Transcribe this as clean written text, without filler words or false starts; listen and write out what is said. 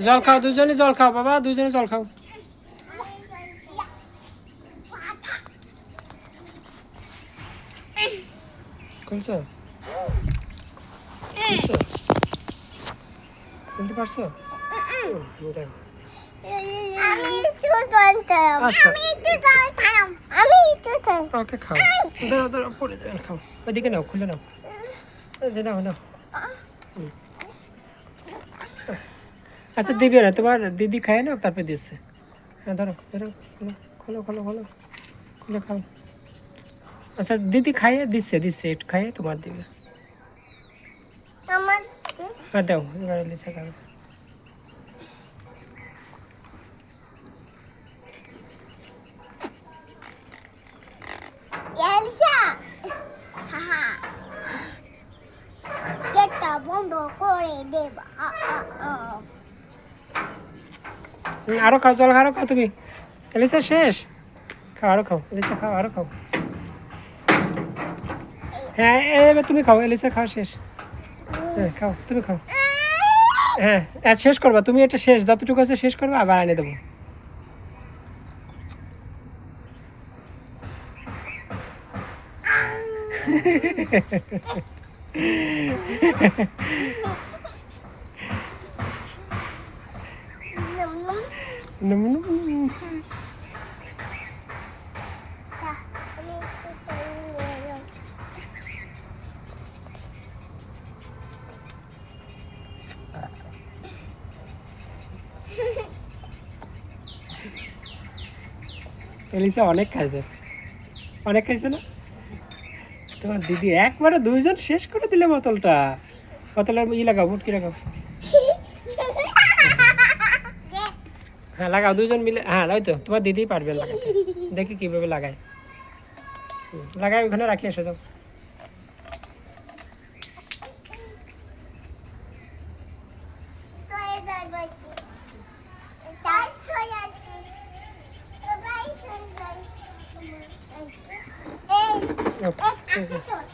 জল খাও, দুজনে জল খাও বাবা, দুজনে জল খাও। খুলছো? খুলতে পারছো? আচ্ছা ওকে খাও, ধরো ধরো পড়ে যাবেন, খাও ওইদিকে নাও, খুলে নাও, নাও নাও। আচ্ছা দিবে না, তোমার দিদি খায় না, তারপরে দিচ্ছে। হ্যাঁ ধরো ধরো, খোলো খোলো খোলো খোলো, খুলে খাও। আচ্ছা দিদি খাইয়ে দিচ্ছে, একটু খাইয়ে তোমার দিবে। হ্যাঁ দাও, এবারে লিচা খাও। আরো খাও, জল আরো খাও তুমি। এলিসা শেষ, খাও আরো খাও, এলিসা খাও আরো খাও। হ্যাঁ এবার তুমি খাও, এলিসা খাও শেষ। হ্যাঁ খাও, তুমি খাও। হ্যাঁ শেষ করবা তুমি, এটা শেষ, যতটুকু আছে শেষ করবা, আবার এনে দেবো। এলিসা অনেক খাইছে, অনেক খাইছে না? তোমার দিদি একবারে দুইজন শেষ করে দিলে বোতলটা। বোতলের লাগাও, মুটকি লাগাও। হ্যাঁ লাগাও দুইজন মিলে, হ্যাঁ ওই তো তোমার দিদি পারবে লাগাতে। দেখি কিভাবে লাগায়, লাগাই ওখানে রাখি, এসে যাও। Okay.